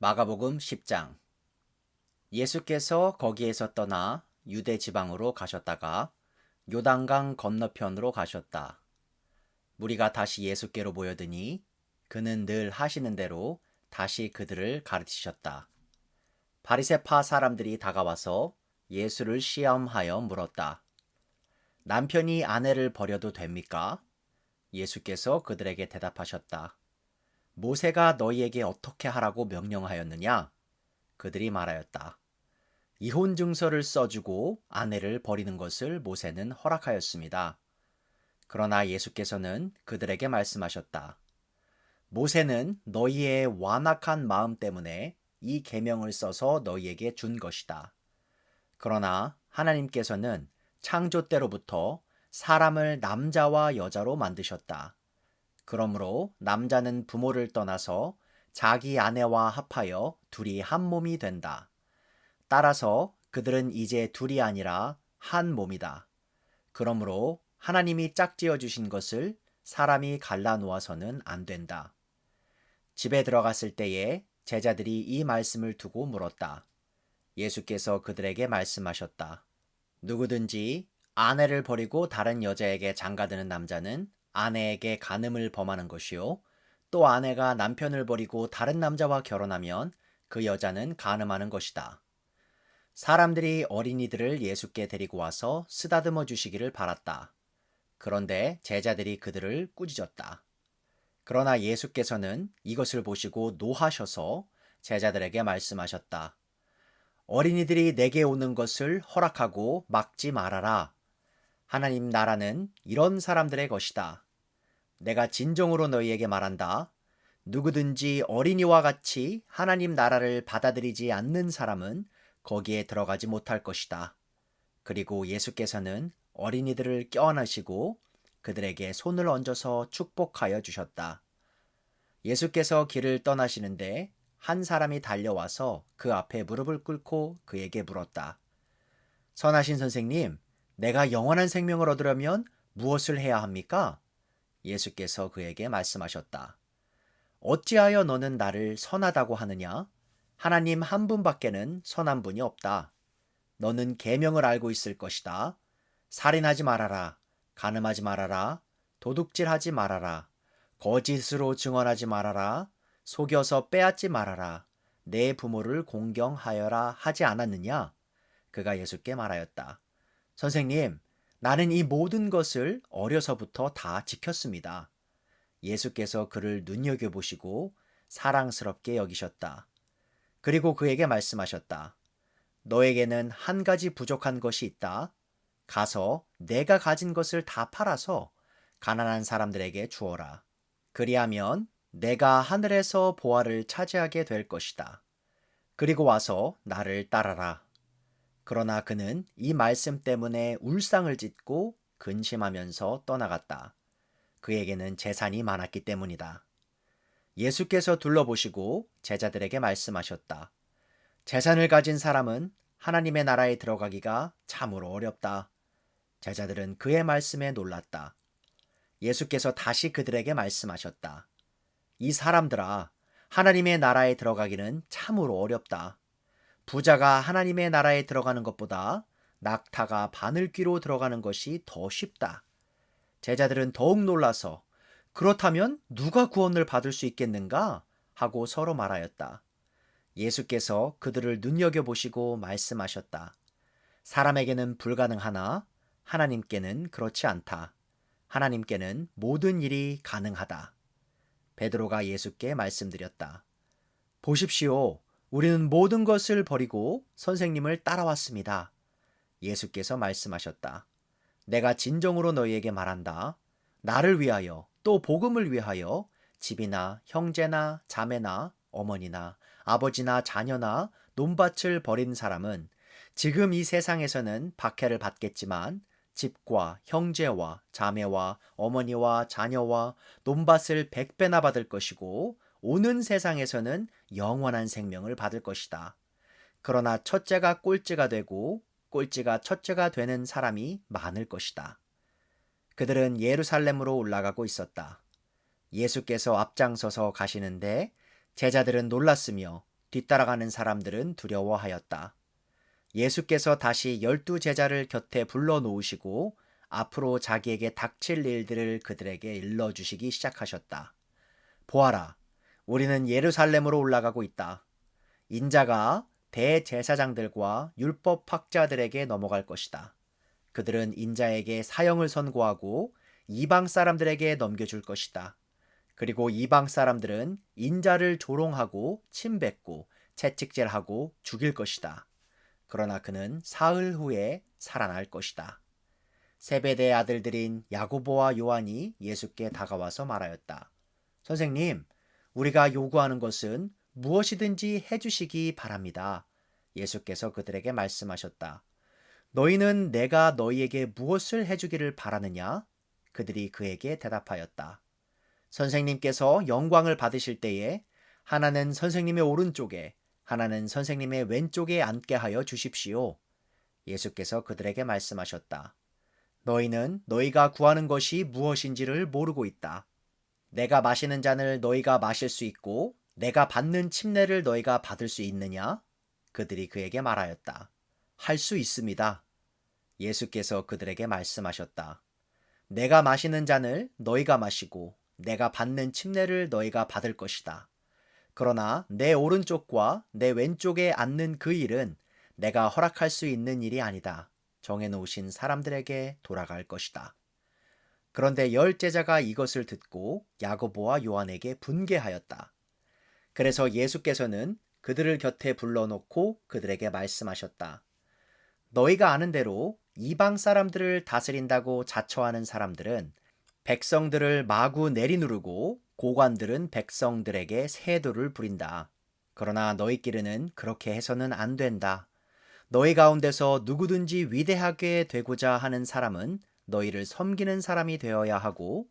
마가복음 10장. 예수께서 거기에서 떠나 유대 지방으로 가셨다가 요단강 건너편으로 가셨다. 무리가 다시 예수께로 모여드니 그는 늘 하시는 대로 다시 그들을 가르치셨다. 바리새파 사람들이 다가와서 예수를 시험하여 물었다. 남편이 아내를 버려도 됩니까? 예수께서 그들에게 대답하셨다. 모세가 너희에게 어떻게 하라고 명령하였느냐? 그들이 말하였다. 이혼 증서를 써주고 아내를 버리는 것을 모세는 허락하였습니다. 그러나 예수께서는 그들에게 말씀하셨다. 모세는 너희의 완악한 마음 때문에 이 계명을 써서 너희에게 준 것이다. 그러나 하나님께서는 창조 때로부터 사람을 남자와 여자로 만드셨다. 그러므로 남자는 부모를 떠나서 자기 아내와 합하여 둘이 한 몸이 된다. 따라서 그들은 이제 둘이 아니라 한 몸이다. 그러므로 하나님이 짝지어 주신 것을 사람이 갈라 놓아서는 안 된다. 집에 들어갔을 때에 제자들이 이 말씀을 두고 물었다. 예수께서 그들에게 말씀하셨다. 누구든지 아내를 버리고 다른 여자에게 장가드는 남자는 아내에게 간음을 범하는 것이요. 또 아내가 남편을 버리고 다른 남자와 결혼하면 그 여자는 간음하는 것이다. 사람들이 어린이들을 예수께 데리고 와서 쓰다듬어 주시기를 바랐다. 그런데 제자들이 그들을 꾸짖었다. 그러나 예수께서는 이것을 보시고 노하셔서 제자들에게 말씀하셨다. 어린이들이 내게 오는 것을 허락하고 막지 말아라. 하나님 나라는 이런 사람들의 것이다. 내가 진정으로 너희에게 말한다. 누구든지 어린이와 같이 하나님 나라를 받아들이지 않는 사람은 거기에 들어가지 못할 것이다. 그리고 예수께서는 어린이들을 껴안으시고 그들에게 손을 얹어서 축복하여 주셨다. 예수께서 길을 떠나시는데 한 사람이 달려와서 그 앞에 무릎을 꿇고 그에게 물었다. 선하신 선생님, 내가 영원한 생명을 얻으려면 무엇을 해야 합니까? 예수께서 그에게 말씀하셨다. 어찌하여 너는 나를 선하다고 하느냐? 하나님 한 분밖에는 선한 분이 없다. 너는 계명을 알고 있을 것이다. 살인하지 말아라. 간음하지 말아라. 도둑질하지 말아라. 거짓으로 증언하지 말아라. 속여서 빼앗지 말아라. 내 부모를 공경하여라 하지 않았느냐? 그가 예수께 말하였다. 선생님, 나는 이 모든 것을 어려서부터 다 지켰습니다. 예수께서 그를 눈여겨보시고 사랑스럽게 여기셨다. 그리고 그에게 말씀하셨다. 너에게는 한 가지 부족한 것이 있다. 가서 내가 가진 것을 다 팔아서 가난한 사람들에게 주어라. 그리하면 내가 하늘에서 보화를 차지하게 될 것이다. 그리고 와서 나를 따라라. 그러나 그는 이 말씀 때문에 울상을 짓고 근심하면서 떠나갔다. 그에게는 재산이 많았기 때문이다. 예수께서 둘러보시고 제자들에게 말씀하셨다. 재산을 가진 사람은 하나님의 나라에 들어가기가 참으로 어렵다. 제자들은 그의 말씀에 놀랐다. 예수께서 다시 그들에게 말씀하셨다. 이 사람들아, 하나님의 나라에 들어가기는 참으로 어렵다. 부자가 하나님의 나라에 들어가는 것보다 낙타가 바늘귀로 들어가는 것이 더 쉽다. 제자들은 더욱 놀라서 그렇다면 누가 구원을 받을 수 있겠는가? 하고 서로 말하였다. 예수께서 그들을 눈여겨보시고 말씀하셨다. 사람에게는 불가능하나 하나님께는 그렇지 않다. 하나님께는 모든 일이 가능하다. 베드로가 예수께 말씀드렸다. 보십시오. 우리는 모든 것을 버리고 선생님을 따라왔습니다. 예수께서 말씀하셨다. 내가 진정으로 너희에게 말한다. 나를 위하여 또 복음을 위하여 집이나 형제나 자매나 어머니나 아버지나 자녀나 논밭을 버린 사람은 지금 이 세상에서는 박해를 받겠지만 집과 형제와 자매와 어머니와 자녀와 논밭을 100배나 받을 것이고 오는 세상에서는 영원한 생명을 받을 것이다. 그러나 첫째가 꼴찌가 되고 꼴찌가 첫째가 되는 사람이 많을 것이다. 그들은 예루살렘으로 올라가고 있었다. 예수께서 앞장서서 가시는데 제자들은 놀랐으며 뒤따라가는 사람들은 두려워하였다. 예수께서 다시 12제자를 곁에 불러놓으시고 앞으로 자기에게 닥칠 일들을 그들에게 일러주시기 시작하셨다. 보아라, 우리는 예루살렘으로 올라가고 있다. 인자가 대제사장들과 율법학자들에게 넘어갈 것이다. 그들은 인자에게 사형을 선고하고 이방 사람들에게 넘겨줄 것이다. 그리고 이방 사람들은 인자를 조롱하고 침뱉고 채찍질하고 죽일 것이다. 그러나 그는 사흘 후에 살아날 것이다. 세베대의 아들들인 야고보와 요한이 예수께 다가와서 말하였다. 선생님, 우리가 요구하는 것은 무엇이든지 해주시기 바랍니다. 예수께서 그들에게 말씀하셨다. 너희는 내가 너희에게 무엇을 해주기를 바라느냐? 그들이 그에게 대답하였다. 선생님께서 영광을 받으실 때에 하나는 선생님의 오른쪽에 하나는 선생님의 왼쪽에 앉게 하여 주십시오. 예수께서 그들에게 말씀하셨다. 너희는 너희가 구하는 것이 무엇인지를 모르고 있다. 내가 마시는 잔을 너희가 마실 수 있고 내가 받는 침례를 너희가 받을 수 있느냐? 그들이 그에게 말하였다. 할 수 있습니다. 예수께서 그들에게 말씀하셨다. 내가 마시는 잔을 너희가 마시고 내가 받는 침례를 너희가 받을 것이다. 그러나 내 오른쪽과 내 왼쪽에 앉는 그 일은 내가 허락할 수 있는 일이 아니다. 정해놓으신 사람들에게 돌아갈 것이다. 그런데 10제자가 이것을 듣고 야고보와 요한에게 분개하였다. 그래서 예수께서는 그들을 곁에 불러놓고 그들에게 말씀하셨다. 너희가 아는 대로 이방 사람들을 다스린다고 자처하는 사람들은 백성들을 마구 내리누르고 고관들은 백성들에게 세도를 부린다. 그러나 너희끼리는 그렇게 해서는 안 된다. 너희 가운데서 누구든지 위대하게 되고자 하는 사람은 너희를 섬기는 사람이 되어야 하고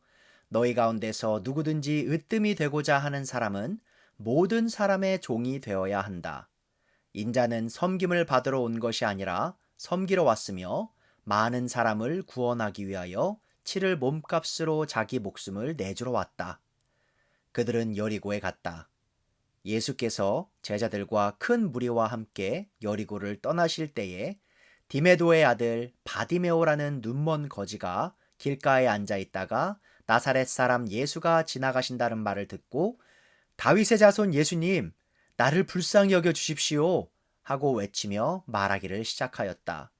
너희 가운데서 누구든지 으뜸이 되고자 하는 사람은 모든 사람의 종이 되어야 한다. 인자는 섬김을 받으러 온 것이 아니라 섬기러 왔으며 많은 사람을 구원하기 위하여 치를 몸값으로 자기 목숨을 내주러 왔다. 그들은 여리고에 갔다. 예수께서 제자들과 큰 무리와 함께 여리고를 떠나실 때에 디메도의 아들 바디메오라는 눈먼 거지가 길가에 앉아 있다가 나사렛 사람 예수가 지나가신다는 말을 듣고 다윗의 자손 예수님, 나를 불쌍히 여겨 주십시오 하고 외치며 말하기를 시작하였다.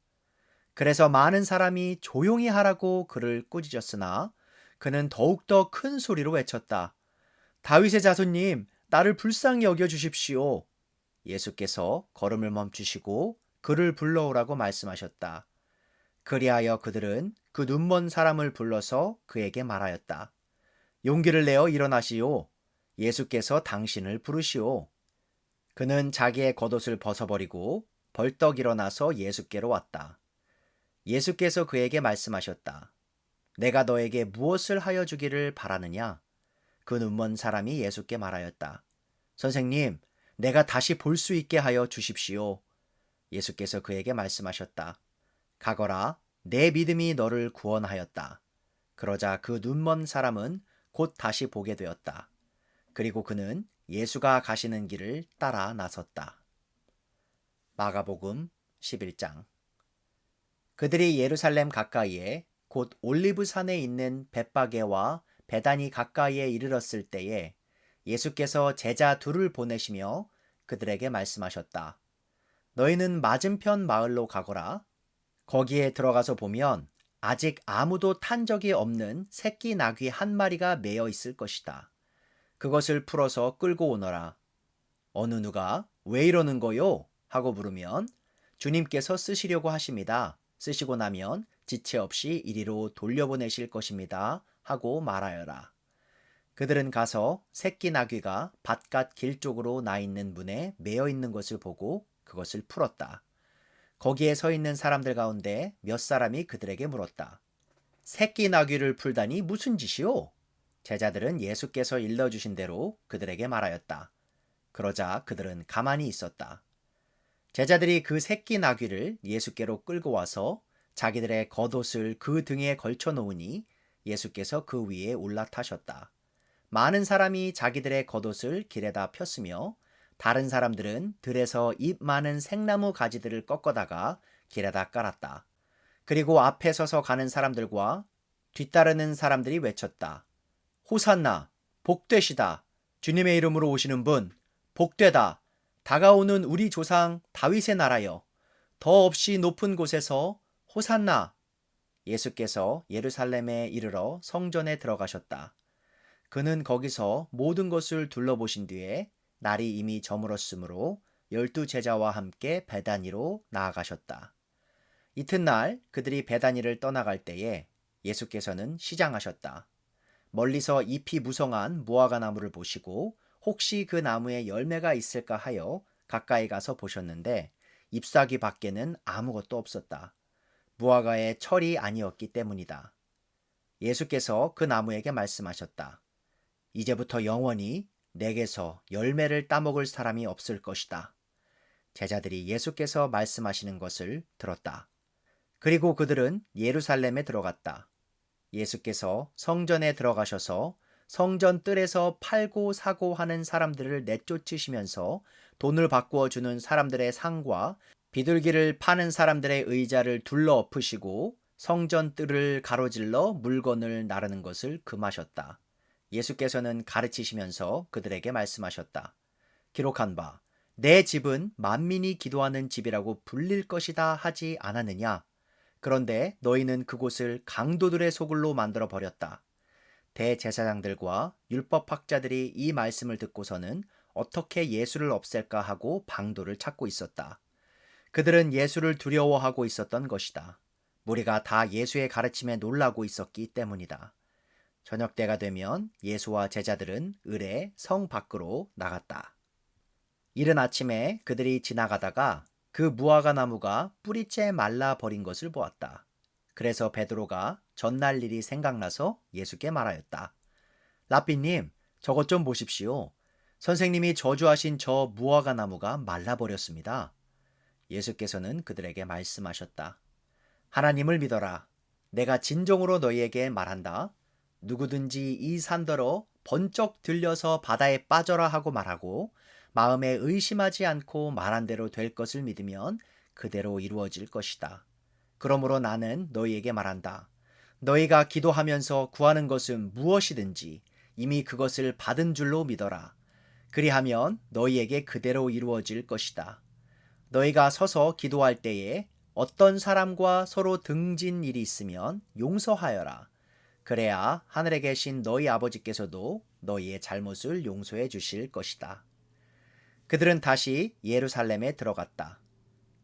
그래서 많은 사람이 조용히 하라고 그를 꾸짖었으나 그는 더욱더 큰 소리로 외쳤다. 다윗의 자손님, 나를 불쌍히 여겨 주십시오. 예수께서 걸음을 멈추시고 그를 불러오라고 말씀하셨다. 그리하여 그들은 그 눈먼 사람을 불러서 그에게 말하였다. 용기를 내어 일어나시오. 예수께서 당신을 부르시오. 그는 자기의 겉옷을 벗어버리고 벌떡 일어나서 예수께로 왔다. 예수께서 그에게 말씀하셨다. 내가 너에게 무엇을 하여 주기를 바라느냐? 그 눈먼 사람이 예수께 말하였다. 선생님, 내가 다시 볼 수 있게 하여 주십시오. 예수께서 그에게 말씀하셨다. 가거라, 내 믿음이 너를 구원하였다. 그러자 그 눈먼 사람은 곧 다시 보게 되었다. 그리고 그는 예수가 가시는 길을 따라 나섰다. 마가복음 11장. 그들이 예루살렘 가까이에 곧 올리브산에 있는 벳바게와 베다니 가까이에 이르렀을 때에 예수께서 제자 둘을 보내시며 그들에게 말씀하셨다. 너희는 맞은편 마을로 가거라. 거기에 들어가서 보면 아직 아무도 탄 적이 없는 새끼 나귀 한 마리가 매여 있을 것이다. 그것을 풀어서 끌고 오너라. 어느 누가 왜 이러는 거요? 하고 물으면 주님께서 쓰시려고 하십니다. 쓰시고 나면 지체 없이 이리로 돌려보내실 것입니다. 하고 말하여라. 그들은 가서 새끼 나귀가 밭갓 길 쪽으로 나 있는 문에 매여 있는 것을 보고 그것을 풀었다. 거기에 서 있는 사람들 가운데 몇 사람이 그들에게 물었다. 새끼 나귀를 풀다니 무슨 짓이오? 제자들은 예수께서 일러주신 대로 그들에게 말하였다. 그러자 그들은 가만히 있었다. 제자들이 그 새끼 나귀를 예수께로 끌고 와서 자기들의 겉옷을 그 등에 걸쳐 놓으니 예수께서 그 위에 올라타셨다. 많은 사람이 자기들의 겉옷을 길에다 폈으며 다른 사람들은 들에서 잎 많은 생나무 가지들을 꺾어다가 길에다 깔았다. 그리고 앞에 서서 가는 사람들과 뒤따르는 사람들이 외쳤다. 호산나, 복되시다. 주님의 이름으로 오시는 분, 복되다. 다가오는 우리 조상 다윗의 나라여. 더 없이 높은 곳에서 호산나. 예수께서 예루살렘에 이르러 성전에 들어가셨다. 그는 거기서 모든 것을 둘러보신 뒤에 날이 이미 저물었으므로 12제자와 함께 베다니로 나아가셨다. 이튿날 그들이 베다니를 떠나갈 때에 예수께서는 시장하셨다. 멀리서 잎이 무성한 무화과 나무를 보시고 혹시 그 나무에 열매가 있을까 하여 가까이 가서 보셨는데 잎사귀 밖에는 아무것도 없었다. 무화과의 철이 아니었기 때문이다. 예수께서 그 나무에게 말씀하셨다. 이제부터 영원히 내게서 열매를 따먹을 사람이 없을 것이다. 제자들이 예수께서 말씀하시는 것을 들었다. 그리고 그들은 예루살렘에 들어갔다. 예수께서 성전에 들어가셔서 성전 뜰에서 팔고 사고 하는 사람들을 내쫓으시면서 돈을 바꾸어 주는 사람들의 상과 비둘기를 파는 사람들의 의자를 둘러 엎으시고 성전 뜰을 가로질러 물건을 나르는 것을 금하셨다. 예수께서는 가르치시면서 그들에게 말씀하셨다. 기록한 바, 내 집은 만민이 기도하는 집이라고 불릴 것이다 하지 않았느냐? 그런데 너희는 그곳을 강도들의 소굴로 만들어 버렸다. 대제사장들과 율법학자들이 이 말씀을 듣고서는 어떻게 예수를 없앨까 하고 방도를 찾고 있었다. 그들은 예수를 두려워하고 있었던 것이다. 무리가 다 예수의 가르침에 놀라고 있었기 때문이다. 저녁 때가 되면 예수와 제자들은 을에 성 밖으로 나갔다. 이른 아침에 그들이 지나가다가 그 무화과 나무가 뿌리째 말라 버린 것을 보았다. 그래서 베드로가 전날 일이 생각나서 예수께 말하였다. 랍비님, 저것 좀 보십시오. 선생님이 저주하신 저 무화과 나무가 말라버렸습니다. 예수께서는 그들에게 말씀하셨다. 하나님을 믿어라. 내가 진정으로 너희에게 말한다. 누구든지 이 산더러 번쩍 들려서 바다에 빠져라 하고 말하고 마음에 의심하지 않고 말한 대로 될 것을 믿으면 그대로 이루어질 것이다. 그러므로 나는 너희에게 말한다. 너희가 기도하면서 구하는 것은 무엇이든지 이미 그것을 받은 줄로 믿어라. 그리하면 너희에게 그대로 이루어질 것이다. 너희가 서서 기도할 때에 어떤 사람과 서로 등진 일이 있으면 용서하여라. 그래야 하늘에 계신 너희 아버지께서도 너희의 잘못을 용서해 주실 것이다. 그들은 다시 예루살렘에 들어갔다.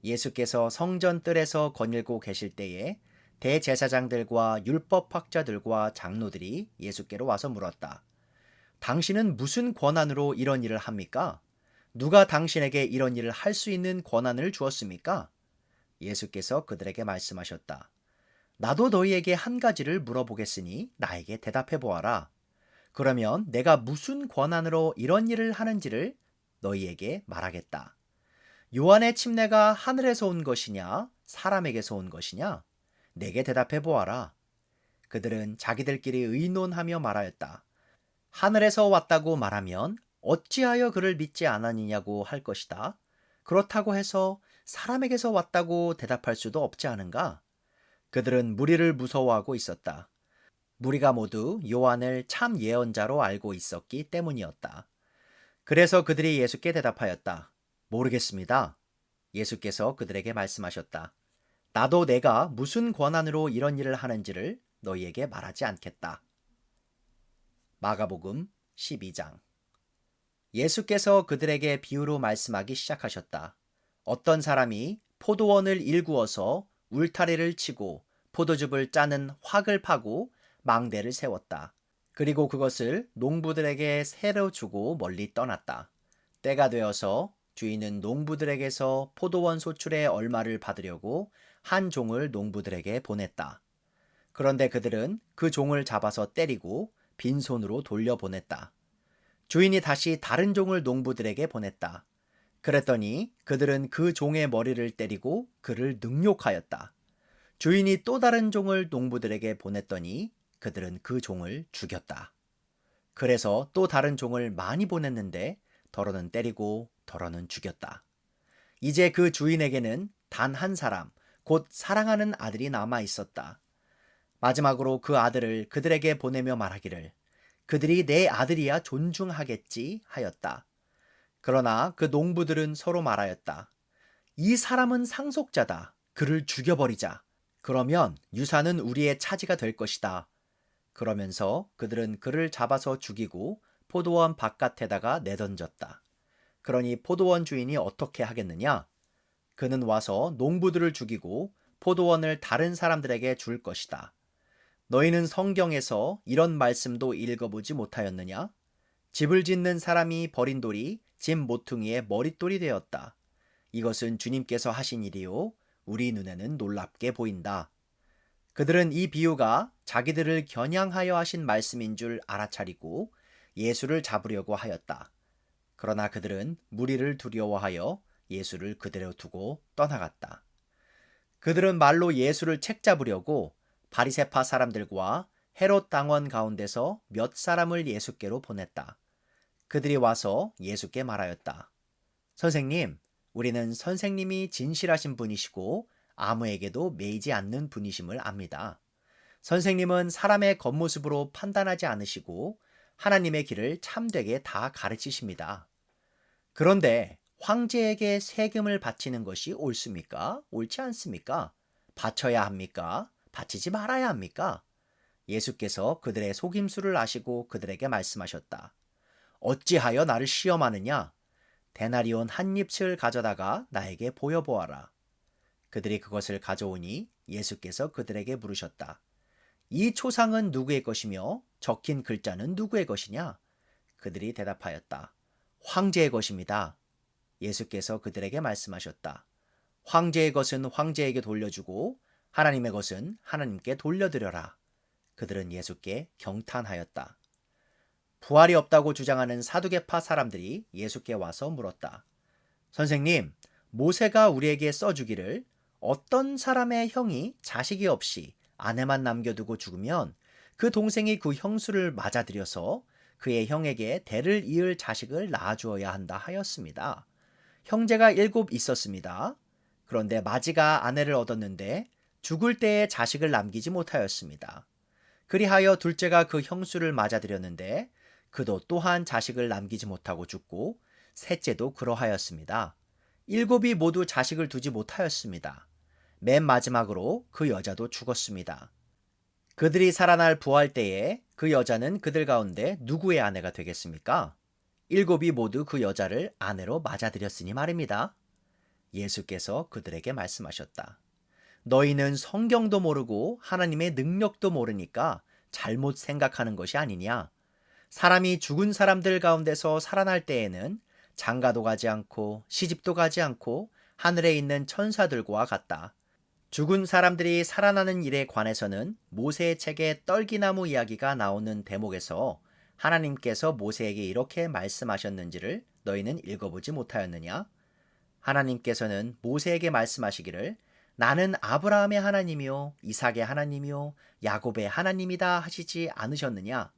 예수께서 성전 뜰에서 거닐고 계실 때에 대제사장들과 율법학자들과 장로들이 예수께로 와서 물었다. 당신은 무슨 권한으로 이런 일을 합니까? 누가 당신에게 이런 일을 할 수 있는 권한을 주었습니까? 예수께서 그들에게 말씀하셨다. 나도 너희에게 한 가지를 물어보겠으니 나에게 대답해 보아라. 그러면 내가 무슨 권한으로 이런 일을 하는지를 너희에게 말하겠다. 요한의 침례가 하늘에서 온 것이냐, 사람에게서 온 것이냐? 내게 대답해 보아라. 그들은 자기들끼리 의논하며 말하였다. 하늘에서 왔다고 말하면 어찌하여 그를 믿지 않았느냐고 할 것이다. 그렇다고 해서 사람에게서 왔다고 대답할 수도 없지 않은가? 그들은 무리를 무서워하고 있었다. 무리가 모두 요한을 참 예언자로 알고 있었기 때문이었다. 그래서 그들이 예수께 대답하였다. 모르겠습니다. 예수께서 그들에게 말씀하셨다. 나도 내가 무슨 권한으로 이런 일을 하는지를 너희에게 말하지 않겠다. 마가복음 12장. 예수께서 그들에게 비유로 말씀하기 시작하셨다. 어떤 사람이 포도원을 일구어서 울타리를 치고 포도즙을 짜는 확을 파고 망대를 세웠다. 그리고 그것을 농부들에게 새로 주고 멀리 떠났다. 때가 되어서 주인은 농부들에게서 포도원 소출의 얼마를 받으려고 한 종을 농부들에게 보냈다. 그런데 그들은 그 종을 잡아서 때리고 빈손으로 돌려보냈다. 주인이 다시 다른 종을 농부들에게 보냈다. 그랬더니 그들은 그 종의 머리를 때리고 그를 능욕하였다. 주인이 또 다른 종을 농부들에게 보냈더니 그들은 그 종을 죽였다. 그래서 또 다른 종을 많이 보냈는데 더러는 때리고 더러는 죽였다. 이제 그 주인에게는 단 한 사람, 곧 사랑하는 아들이 남아 있었다. 마지막으로 그 아들을 그들에게 보내며 말하기를 그들이 내 아들이야 존중하겠지 하였다. 그러나 그 농부들은 서로 말하였다. 이 사람은 상속자다. 그를 죽여버리자. 그러면 유산은 우리의 차지가 될 것이다. 그러면서 그들은 그를 잡아서 죽이고 포도원 바깥에다가 내던졌다. 그러니 포도원 주인이 어떻게 하겠느냐? 그는 와서 농부들을 죽이고 포도원을 다른 사람들에게 줄 것이다. 너희는 성경에서 이런 말씀도 읽어보지 못하였느냐? 집을 짓는 사람이 버린 돌이 집 모퉁이의 머릿돌이 되었다. 이것은 주님께서 하신 일이요. 우리 눈에는 놀랍게 보인다. 그들은 이 비유가 자기들을 겨냥하여 하신 말씀인 줄 알아차리고 예수를 잡으려고 하였다. 그러나 그들은 무리를 두려워하여 예수를 그대로 두고 떠나갔다. 그들은 말로 예수를 책잡으려고 바리새파 사람들과 헤롯 당원 가운데서 몇 사람을 예수께로 보냈다. 그들이 와서 예수께 말하였다. 선생님, 우리는 선생님이 진실하신 분이시고 아무에게도 매이지 않는 분이심을 압니다. 선생님은 사람의 겉모습으로 판단하지 않으시고 하나님의 길을 참되게 다 가르치십니다. 그런데 황제에게 세금을 바치는 것이 옳습니까? 옳지 않습니까? 바쳐야 합니까? 바치지 말아야 합니까? 예수께서 그들의 속임수를 아시고 그들에게 말씀하셨다. 어찌하여 나를 시험하느냐? 데나리온 한 잎을 가져다가 나에게 보여보아라. 그들이 그것을 가져오니 예수께서 그들에게 물으셨다. 이 초상은 누구의 것이며 적힌 글자는 누구의 것이냐? 그들이 대답하였다. 황제의 것입니다. 예수께서 그들에게 말씀하셨다. 황제의 것은 황제에게 돌려주고 하나님의 것은 하나님께 돌려드려라. 그들은 예수께 경탄하였다. 부활이 없다고 주장하는 사두개파 사람들이 예수께 와서 물었다. 선생님, 모세가 우리에게 써주기를 어떤 사람의 형이 자식이 없이 아내만 남겨두고 죽으면 그 동생이 그 형수를 맞아들여서 그의 형에게 대를 이을 자식을 낳아주어야 한다 하였습니다. 형제가 7 있었습니다. 그런데 마지가 아내를 얻었는데 죽을 때에 자식을 남기지 못하였습니다. 그리하여 둘째가 그 형수를 맞아들였는데 그도 또한 자식을 남기지 못하고 죽고 셋째도 그러하였습니다. 7이 모두 자식을 두지 못하였습니다. 맨 마지막으로 그 여자도 죽었습니다. 그들이 살아날 부활 때에 그 여자는 그들 가운데 누구의 아내가 되겠습니까? 7이 모두 그 여자를 아내로 맞아들였으니 말입니다. 예수께서 그들에게 말씀하셨다. 너희는 성경도 모르고 하나님의 능력도 모르니까 잘못 생각하는 것이 아니냐? 사람이 죽은 사람들 가운데서 살아날 때에는 장가도 가지 않고 시집도 가지 않고 하늘에 있는 천사들과 같다. 죽은 사람들이 살아나는 일에 관해서는 모세의 책에 떨기나무 이야기가 나오는 대목에서 하나님께서 모세에게 이렇게 말씀하셨는지를 너희는 읽어보지 못하였느냐? 하나님께서는 모세에게 말씀하시기를 나는 아브라함의 하나님이요 이삭의 하나님이요 야곱의 하나님이다 하시지 않으셨느냐?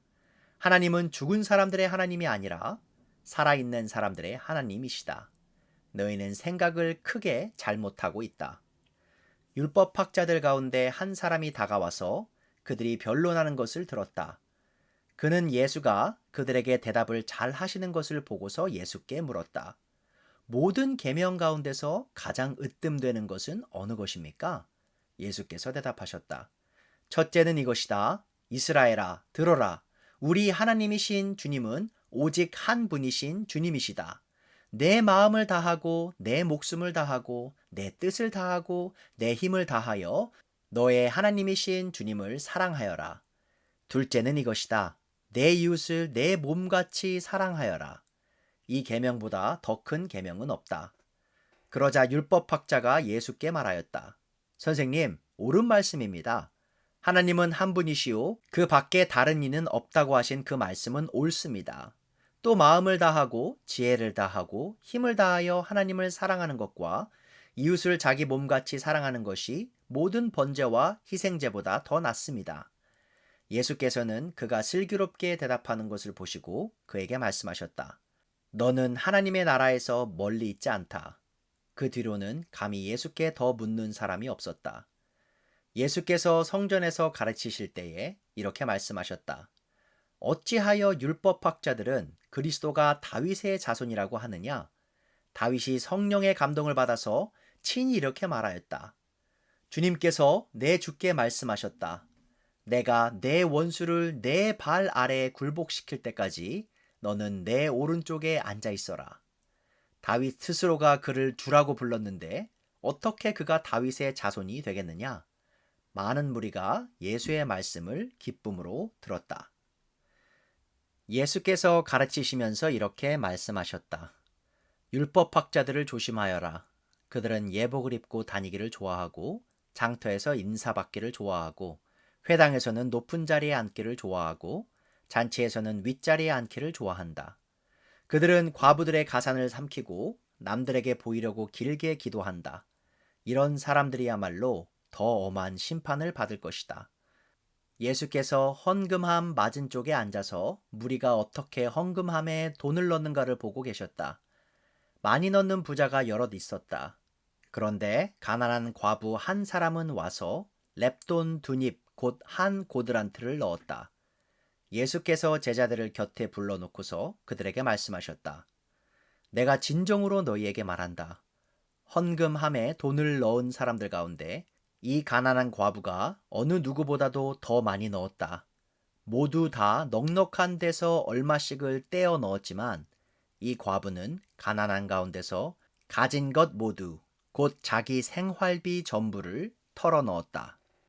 하나님은 죽은 사람들의 하나님이 아니라 살아있는 사람들의 하나님이시다. 너희는 생각을 크게 잘못하고 있다. 율법학자들 가운데 한 사람이 다가와서 그들이 변론하는 것을 들었다. 그는 예수가 그들에게 대답을 잘 하시는 것을 보고서 예수께 물었다. 모든 계명 가운데서 가장 으뜸되는 것은 어느 것입니까? 예수께서 대답하셨다. 첫째는 이것이다. 이스라엘아, 들어라. 우리 하나님이신 주님은 오직 한 분이신 주님이시다. 내 마음을 다하고 내 목숨을 다하고 내 뜻을 다하고 내 힘을 다하여 너의 하나님이신 주님을 사랑하여라. 둘째는 이것이다. 내 이웃을 내 몸같이 사랑하여라. 이 계명보다 더 큰 계명은 없다. 그러자 율법학자가 예수께 말하였다. 선생님, 옳은 말씀입니다. 하나님은 한 분이시오. 그 밖에 다른 이는 없다고 하신 그 말씀은 옳습니다. 또 마음을 다하고 지혜를 다하고 힘을 다하여 하나님을 사랑하는 것과 이웃을 자기 몸같이 사랑하는 것이 모든 번제와 희생제보다 더 낫습니다. 예수께서는 그가 슬기롭게 대답하는 것을 보시고 그에게 말씀하셨다. 너는 하나님의 나라에서 멀리 있지 않다. 그 뒤로는 감히 예수께 더 묻는 사람이 없었다. 예수께서 성전에서 가르치실 때에 이렇게 말씀하셨다. 어찌하여 율법학자들은 그리스도가 다윗의 자손이라고 하느냐? 다윗이 성령의 감동을 받아서 친히 이렇게 말하였다. 주님께서 내 주께 말씀하셨다. 내가 내 원수를 내 발 아래에 굴복시킬 때까지 너는 내 오른쪽에 앉아 있어라. 다윗 스스로가 그를 주라고 불렀는데 어떻게 그가 다윗의 자손이 되겠느냐? 많은 무리가 예수의 말씀을 기쁨으로 들었다. 예수께서 가르치시면서 이렇게 말씀하셨다. 율법학자들을 조심하여라. 그들은 예복을 입고 다니기를 좋아하고 장터에서 인사받기를 좋아하고 회당에서는 높은 자리에 앉기를 좋아하고 잔치에서는 윗자리에 앉기를 좋아한다. 그들은 과부들의 가산을 삼키고 남들에게 보이려고 길게 기도한다. 이런 사람들이야말로 더 엄한 심판을 받을 것이다. 예수께서 헌금함 맞은 쪽에 앉아서 무리가 어떻게 헌금함에 돈을 넣는가를 보고 계셨다. 많이 넣는 부자가 여럿 있었다. 그런데 가난한 과부 한 사람은 와서 렙돈 2닙 곧 한 고드란트를 넣었다. 예수께서 제자들을 곁에 불러놓고서 그들에게 말씀하셨다. 내가 진정으로 너희에게 말한다. 헌금함에 돈을 넣은 사람들 가운데 이 가난한 과부가 어느 누구보다도 더 많이 넣었다. 모두 다 넉넉한 데서 얼마씩을 떼어 넣었지만 이 과부는 가난한 가운데서 가진 것 모두 곧 자기 생활비 전부를 털어 넣었다.